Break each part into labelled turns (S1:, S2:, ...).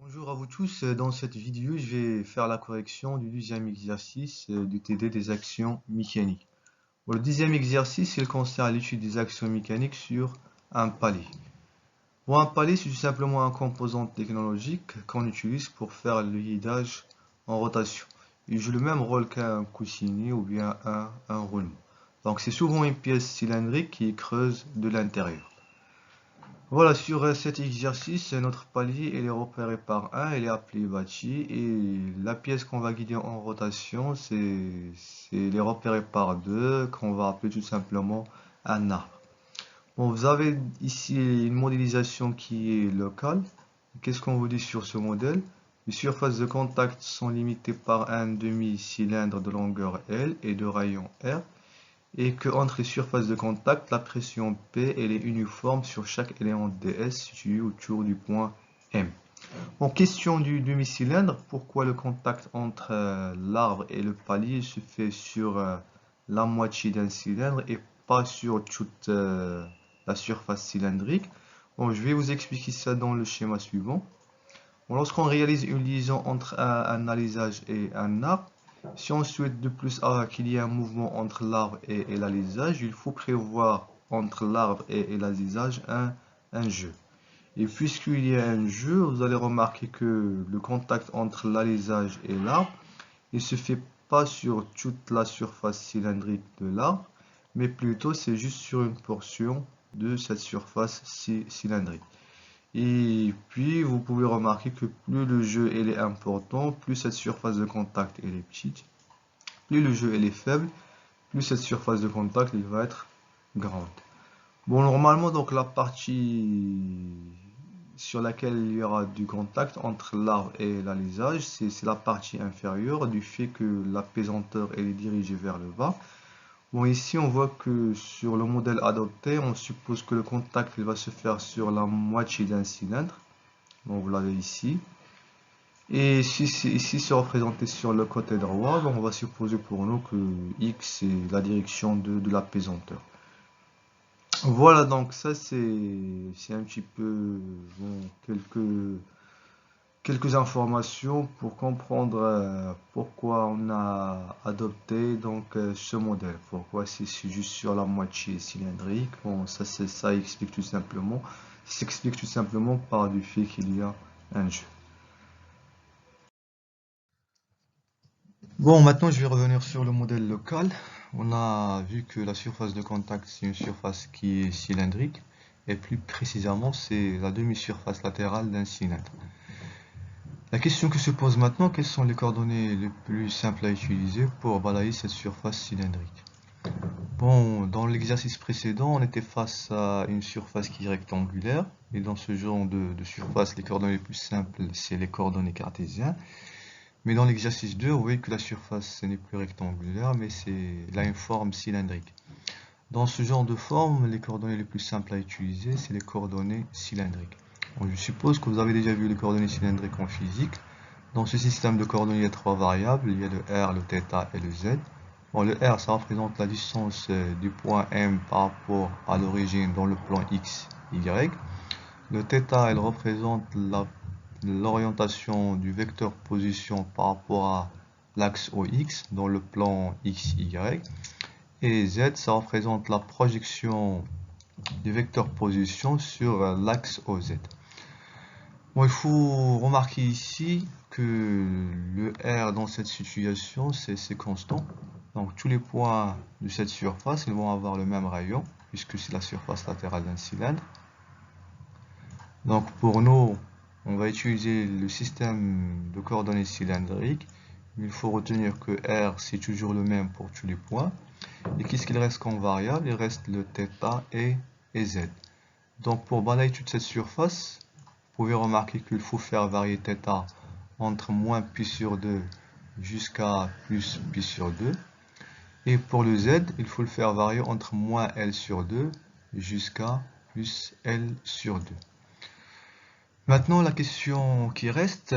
S1: Bonjour à vous tous. Dans cette vidéo, je vais faire la correction du deuxième exercice du TD des actions mécaniques. Bon, le deuxième exercice, il concerne l'étude des actions mécaniques sur un palier. Bon, un palier, c'est tout simplement un composant technologique qu'on utilise pour faire le guidage en rotation. Il joue le même rôle qu'un coussinet ou bien un roulement. Donc, c'est souvent une pièce cylindrique qui est creuse de l'intérieur. Voilà, sur cet exercice, notre palier il est repéré par 1, il est appelé bâti, et la pièce qu'on va guider en rotation, il est repéré par 2, qu'on va appeler tout simplement un arbre. Bon, vous avez ici une modélisation qui est locale. Qu'est-ce qu'on vous dit sur ce modèle? Les surfaces de contact sont limitées par un demi-cylindre de longueur L et de rayon R, et que entre les surfaces de contact, la pression P elle est uniforme sur chaque élément ds situé autour du point M. En question du demi-cylindre, pourquoi le contact entre l'arbre et le palier se fait sur la moitié d'un cylindre et pas sur toute la surface cylindrique? Bon, je vais vous expliquer ça dans le schéma suivant. Bon, lorsqu'on réalise une liaison entre un alisage et un arbre, si on souhaite de plus qu'il y ait un mouvement entre l'arbre et l'alisage, il faut prévoir entre l'arbre et l'alisage un jeu. Et puisqu'il y a un jeu, vous allez remarquer que le contact entre l'alisage et l'arbre, il se fait pas sur toute la surface cylindrique de l'arbre, mais plutôt c'est juste sur une portion de cette surface cylindrique. Et puis, vous pouvez remarquer que plus le jeu est important, plus cette surface de contact est petite. Plus le jeu est faible, plus cette surface de contact il va être grande. Bon, normalement, donc la partie sur laquelle il y aura du contact entre l'arbre et l'alisage, c'est la partie inférieure du fait que la pesanteur elle est dirigée vers le bas. Bon, ici, on voit que sur le modèle adopté, on suppose que le contact il va se faire sur la moitié d'un cylindre. Donc, vous l'avez ici. Et si ici c'est représenté sur le côté droit, donc on va supposer pour nous que X est la direction de la pesanteur. Voilà, donc ça c'est un petit peu bon, quelques informations pour comprendre pourquoi on a adopté donc ce modèle. Pourquoi c'est juste sur la moitié cylindrique. Bon, ça explique tout simplement. Ça s'explique tout simplement par du fait qu'il y a un jeu. Bon, maintenant je vais revenir sur le modèle local. On a vu que la surface de contact, c'est une surface qui est cylindrique, et plus précisément, c'est la demi-surface latérale d'un cylindre. La question qui se pose maintenant, quelles sont les coordonnées les plus simples à utiliser pour balayer cette surface cylindrique? Bon, dans l'exercice précédent, on était face à une surface qui est rectangulaire, et dans ce genre de surface, les coordonnées les plus simples, c'est les coordonnées cartésiennes. Mais dans l'exercice 2, vous voyez que la surface n'est plus rectangulaire, mais elle a une forme cylindrique. Dans ce genre de forme, les coordonnées les plus simples à utiliser, c'est les coordonnées cylindriques. Bon, je suppose que vous avez déjà vu les coordonnées cylindriques en physique. Dans ce système de coordonnées, il y a trois variables. Il y a le R, le θ et le Z. Bon, le R, ça représente la distance du point M par rapport à l'origine dans le plan X, Y. Le θ, elle représente l'orientation du vecteur position par rapport à l'axe OX dans le plan XY. Et Z, ça représente la projection du vecteur position sur l'axe OZ. Bon, il faut remarquer ici que le R dans cette situation, c'est constant. Donc tous les points de cette surface, ils vont avoir le même rayon, puisque c'est la surface latérale d'un cylindre. Donc pour nous, on va utiliser le système de coordonnées cylindriques. Il faut retenir que R, c'est toujours le même pour tous les points. Et qu'est-ce qu'il reste comme variable? Il reste le θ et Z. Donc pour balayer toute cette surface, vous pouvez remarquer qu'il faut faire varier θ entre moins pi sur 2 jusqu'à plus pi sur 2. Et pour le Z, il faut le faire varier entre moins L sur 2 jusqu'à plus L sur 2. Maintenant, la question qui reste,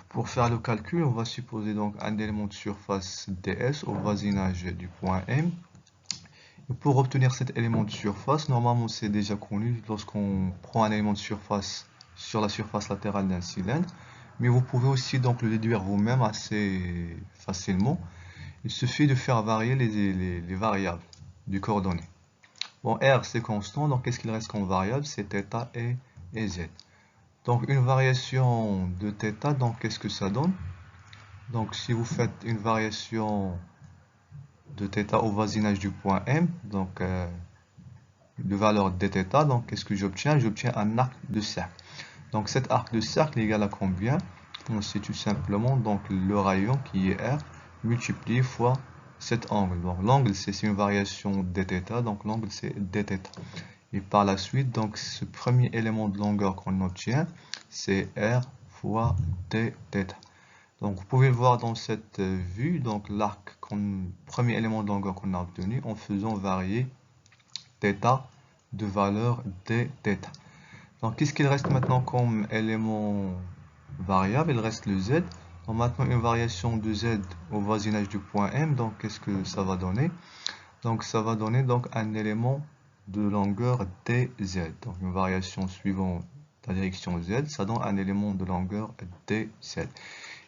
S1: pour faire le calcul, on va supposer donc un élément de surface ds au voisinage du point M. Et pour obtenir cet élément de surface, normalement c'est déjà connu lorsqu'on prend un élément de surface sur la surface latérale d'un cylindre. mais vous pouvez aussi donc le déduire vous-même assez facilement. Il suffit de faire varier les variables du coordonnées. Bon, R c'est constant, donc qu'est-ce qu'il reste comme variable? C'est θ et Z. Donc une variation de θ, donc qu'est-ce que ça donne? Donc si vous faites une variation de θ au voisinage du point M, donc de valeur dθ, donc qu'est-ce que j'obtiens? J'obtiens un arc de cercle. Donc cet arc de cercle est égal à combien? C'est tout simplement donc le rayon qui est R multiplié fois cet angle. Donc l'angle c'est une variation dθ, donc l'angle c'est dθ. Et par la suite, donc ce premier élément de longueur qu'on obtient, c'est R fois dθ. Donc vous pouvez le voir dans cette vue, donc l'arc, premier élément de longueur qu'on a obtenu en faisant varier θ de valeur dθ. Donc qu'est-ce qu'il reste maintenant comme élément variable? Il reste le Z. Donc maintenant une variation de Z au voisinage du point M, donc qu'est-ce que ça va donner? Donc ça va donner donc un élément de longueur dz. Donc une variation suivant la direction z, ça donne un élément de longueur dz.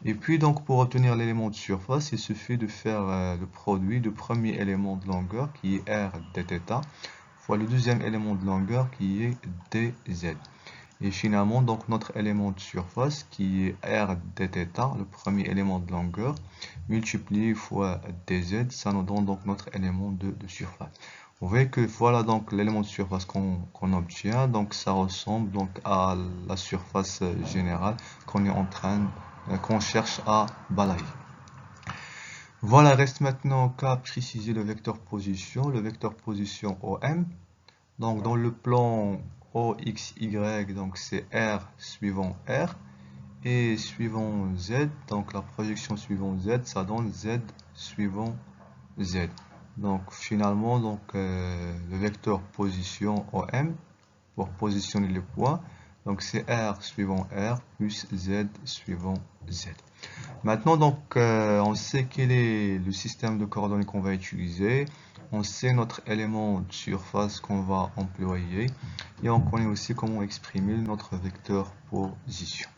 S1: Et puis donc pour obtenir l'élément de surface, il suffit de faire le produit du premier élément de longueur qui est r dθ fois le deuxième élément de longueur qui est dz. Et finalement donc notre élément de surface qui est r dθ, le premier élément de longueur, multiplié fois dz, ça nous donne donc notre élément de surface. Vous voyez que voilà donc l'élément de surface qu'on obtient, donc ça ressemble donc à la surface générale qu'on est en train, qu'on cherche à balayer. Voilà, reste maintenant qu'à préciser le vecteur position. Le vecteur position OM, donc dans le plan OXY, donc c'est R suivant R, et suivant Z, donc la projection suivant Z, ça donne Z suivant Z. Donc finalement, donc, le vecteur position OM, pour positionner le point, donc c'est R suivant R plus Z suivant Z. Maintenant, donc, on sait quel est le système de coordonnées qu'on va utiliser. On sait notre élément de surface qu'on va employer. Et on connaît aussi comment exprimer notre vecteur position.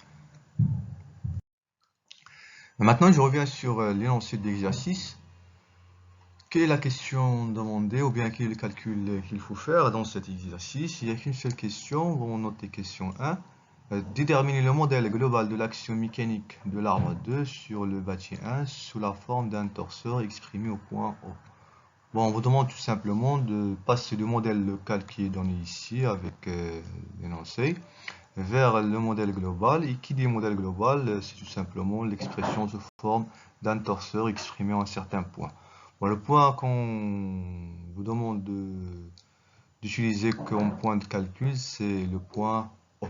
S1: Maintenant, je reviens sur l'énoncé d'exercice. Quelle est la question demandée ou bien quel est le calcul qu'il faut faire dans cet exercice? Il n'y a qu'une seule question. On note question 1. Déterminer le modèle global de l'action mécanique de l'arbre 2 sur le bâti 1 sous la forme d'un torseur exprimé au point O. Bon, on vous demande tout simplement de passer du modèle local qui est donné ici avec l'énoncé vers le modèle global. Et qui dit modèle global, c'est tout simplement l'expression sous forme d'un torseur exprimé à un certain point. Bon, le point qu'on vous demande d'utiliser comme point de calcul, c'est le point O.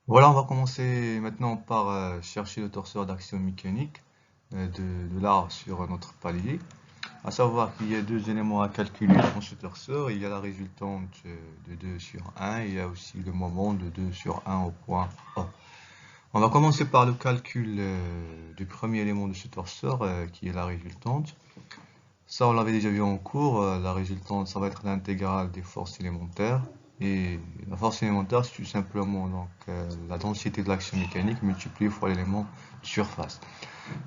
S1: Voilà, on va commencer maintenant par chercher le torseur d'action mécanique de l'arbre sur notre palier. À savoir qu'il y a deux éléments à calculer dans ce torseur. Il y a la résultante de 2 sur 1 et il y a aussi le moment de 2 sur 1 au point O. On va commencer par le calcul du premier élément de ce torseur qui est la résultante. Ça, on l'avait déjà vu en cours. La résultante, ça va être l'intégrale des forces élémentaires. Et la force élémentaire, c'est tout simplement donc, la densité de l'action mécanique multipliée fois l'élément de surface.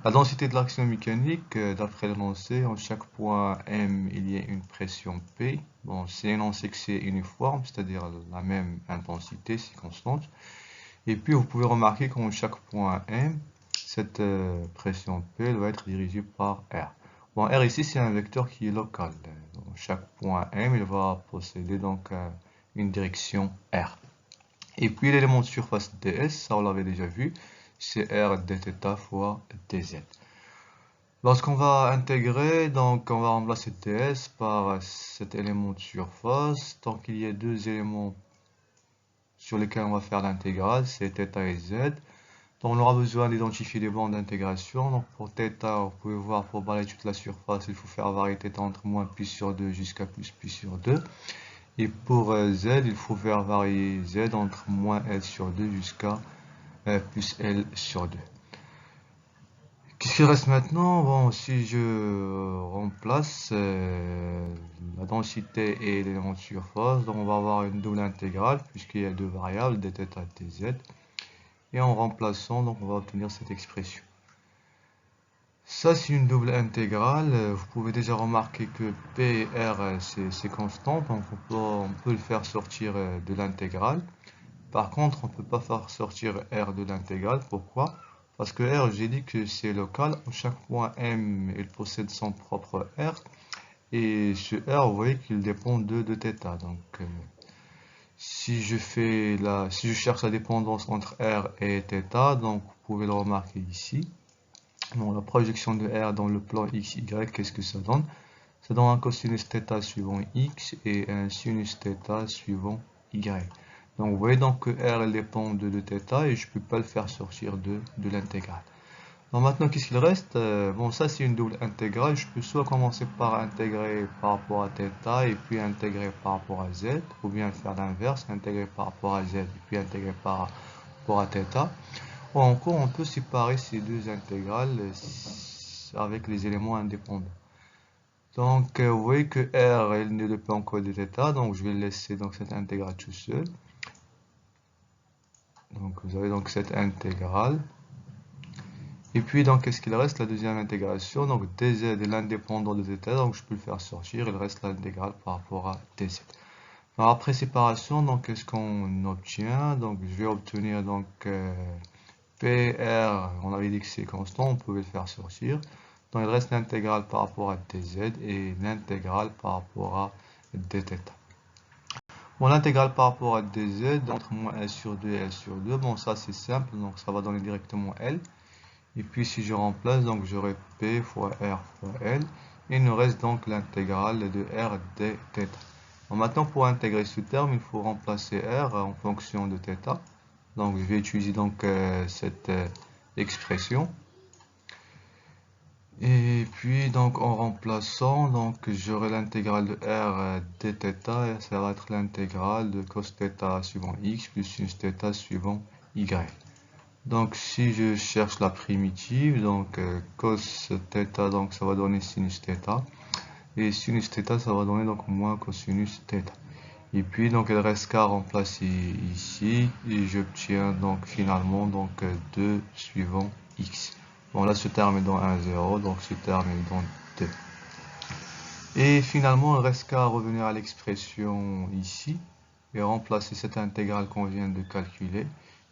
S1: La densité de l'action mécanique, d'après l'énoncé, en chaque point M, il y a une pression P. Bon, c'est énoncé que c'est uniforme, c'est-à-dire la même intensité, c'est constante. Et puis, vous pouvez remarquer qu'en chaque point M, cette pression P elle va être dirigée par R. Bon, R ici, c'est un vecteur qui est local. Dans chaque point M, il va posséder donc une direction R. Et puis, l'élément de surface ds, ça on l'avait déjà vu, c'est R dθ fois dz. Lorsqu'on va intégrer, donc on va remplacer ds par cet élément de surface. Donc il y a deux éléments sur lesquels on va faire l'intégrale, c'est θ et z. Donc on aura besoin d'identifier les bandes d'intégration. Donc pour θ, vous pouvez voir, pour balayer toute la surface, il faut faire varier θ entre moins pi sur 2 jusqu'à plus pi sur 2. Et pour z, il faut faire varier z entre moins L sur 2 jusqu'à plus L sur 2. Qu'est-ce qu'il reste maintenant? Bon, si je remplace la densité et l'élément de surface, donc on va avoir une double intégrale puisqu'il y a deux variables, dθ et dz. Et en remplaçant, donc on va obtenir cette expression. Ça, c'est une double intégrale. Vous pouvez déjà remarquer que P et R, c'est constant, donc on peut le faire sortir de l'intégrale. Par contre, on ne peut pas faire sortir R de l'intégrale. Pourquoi? Parce que R, j'ai dit que c'est local. À chaque point M, il possède son propre R. Et ce R, vous voyez qu'il dépend de θ. Donc, si je cherche la dépendance entre R et θ, donc vous pouvez le remarquer ici. Bon, la projection de R dans le plan XY, qu'est-ce que ça donne? Ça donne un cosinus θ suivant X et un sinus θ suivant Y. Donc vous voyez donc que R dépend de θ et je ne peux pas le faire sortir de l'intégrale. Donc maintenant qu'est-ce qu'il reste? Bon, ça c'est une double intégrale. Je peux soit commencer par intégrer par rapport à θ et puis intégrer par rapport à z, ou bien faire l'inverse, intégrer par rapport à z et puis intégrer par rapport à θ. Ou encore on peut séparer ces deux intégrales avec les éléments indépendants. Donc vous voyez que R il ne dépend que de θ, donc je vais laisser donc cette intégrale tout seul. Donc vous avez donc cette intégrale. Et puis donc qu'est-ce qu'il reste? La deuxième intégration. Donc dz est l'indépendant de θ, donc je peux le faire sortir. Il reste l'intégrale par rapport à dz. Alors après séparation, donc qu'est-ce qu'on obtient? Donc je vais obtenir donc PR, on avait dit que c'est constant, on pouvait le faire sortir. Donc il reste l'intégrale par rapport à dz et l'intégrale par rapport à dθ. Bon, l'intégrale par rapport à dz, entre moins L sur 2 et L sur 2, bon ça c'est simple, donc ça va donner directement L. Et puis si je remplace, donc j'aurai P fois R fois L. Et il nous reste donc l'intégrale de R dθ. Bon, maintenant pour intégrer ce terme, il faut remplacer R en fonction de θ. Donc je vais utiliser donc cette expression. Et puis donc en remplaçant, donc j'aurai l'intégrale de R dθ, et ça va être l'intégrale de cos θ suivant x plus sinus θ suivant y. Donc si je cherche la primitive, donc cos θ, donc ça va donner sinus θ, et sinus θ ça va donner donc moins cosinus θ. Et puis donc il reste qu'à remplacer ici et j'obtiens donc finalement donc 2 suivant x. Bon là ce terme est dans 1, 0, donc ce terme est dans 2. Et finalement il reste qu'à revenir à l'expression ici et remplacer cette intégrale qu'on vient de calculer.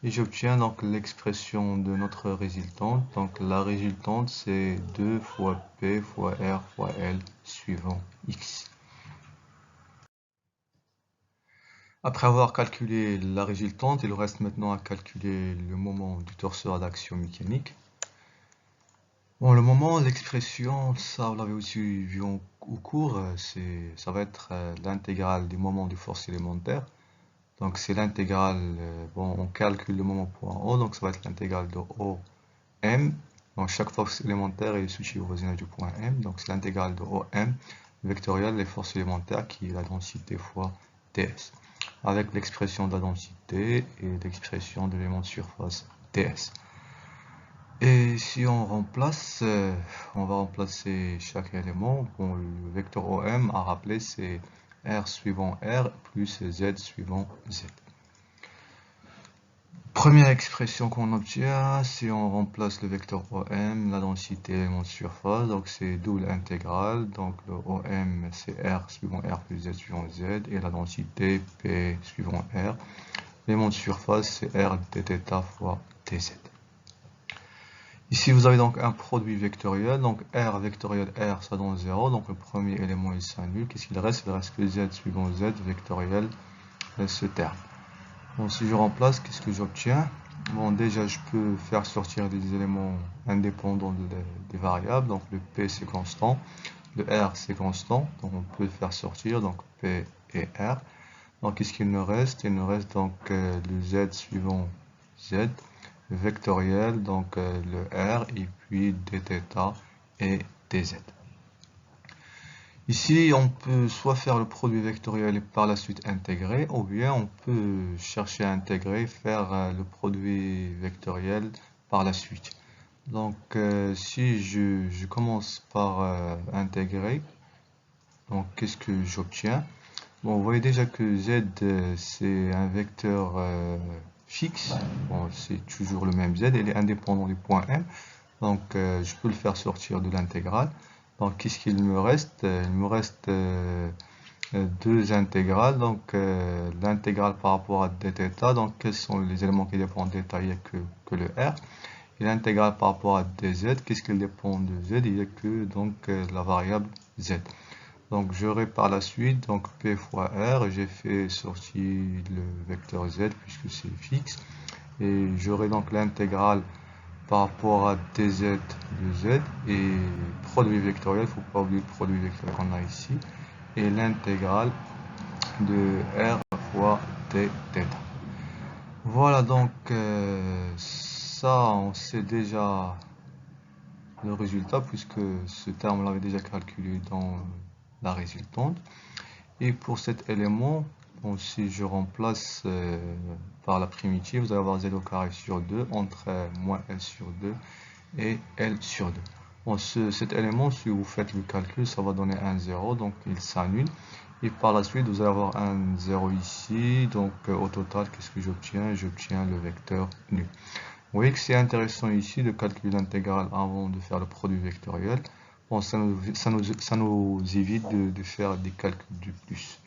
S1: Et j'obtiens donc l'expression de notre résultante. Donc la résultante c'est 2 fois P fois R fois L suivant x. Après avoir calculé la résultante, il reste maintenant à calculer le moment du torseur d'action mécanique. Bon, le moment, l'expression, ça vous l'avez aussi vu au cours, ça va être l'intégrale des moments de force élémentaire. Donc c'est l'intégrale, bon, on calcule le moment point O, donc ça va être l'intégrale de OM. Donc chaque force élémentaire est située au voisinage du point M, donc c'est l'intégrale de OM vectorielle des forces élémentaires qui est la densité fois ds. Avec l'expression de la densité et l'expression de l'élément de surface ds. Et si on remplace, on va remplacer chaque élément. Bon, le vecteur OM à rappeler c'est R suivant R plus Z suivant Z. Première expression qu'on obtient, si on remplace le vecteur OM, la densité élément de surface, donc c'est double intégrale, donc le OM c'est R suivant R plus Z suivant Z, et la densité P suivant R. L'élément de surface c'est R dθ fois dz. Ici vous avez donc un produit vectoriel, donc R vectoriel R ça donne 0, donc le premier élément il s'annule. Qu'est-ce qu'il reste? Il reste que Z suivant Z vectoriel ce terme. Bon, si je remplace, qu'est-ce que j'obtiens? Bon, déjà, je peux faire sortir des éléments indépendants des variables. Donc, le P, c'est constant. Le R, c'est constant. Donc, on peut le faire sortir. Donc, P et R. Donc, qu'est-ce qu'il nous reste? Il nous reste donc le Z suivant Z, vectoriel, donc le R, et puis dθ et dz. Ici, on peut soit faire le produit vectoriel et par la suite intégrer, ou bien on peut chercher à intégrer, faire le produit vectoriel par la suite. Donc, si je commence par intégrer, donc qu'est-ce que j'obtiens? Bon, vous voyez déjà que z, c'est un vecteur fixe. Bon, c'est toujours le même z, il est indépendant du point M. Donc, je peux le faire sortir de l'intégrale. Donc, qu'est-ce qu'il me reste? Il me reste deux intégrales. Donc, l'intégrale par rapport à dθ. Donc, quels sont les éléments qui dépendent de θ? Il n'y a que le r. Et l'intégrale par rapport à dz. Qu'est-ce qu'il dépend de z? Il n'y a que donc la variable z. Donc, j'aurai par la suite donc p fois r. J'ai fait sortir le vecteur z puisque c'est fixe. Et j'aurai donc l'intégrale par rapport à dz de z et produit vectoriel, il ne faut pas oublier le produit vectoriel qu'on a ici, et l'intégrale de r fois dθ. Voilà, donc ça, on sait déjà le résultat puisque ce terme on l'avait déjà calculé dans la résultante. Et pour cet élément, bon, si je remplace par la primitive, vous allez avoir z au carré sur 2 entre moins l sur 2 et L sur 2. Bon, cet élément, si vous faites le calcul, ça va donner un 0, donc il s'annule. Et par la suite, vous allez avoir un 0 ici, donc au total, qu'est-ce que j'obtiens? J'obtiens le vecteur nul. Vous voyez que c'est intéressant ici de calculer l'intégrale avant de faire le produit vectoriel. Bon, ça nous évite de faire des calculs de plus.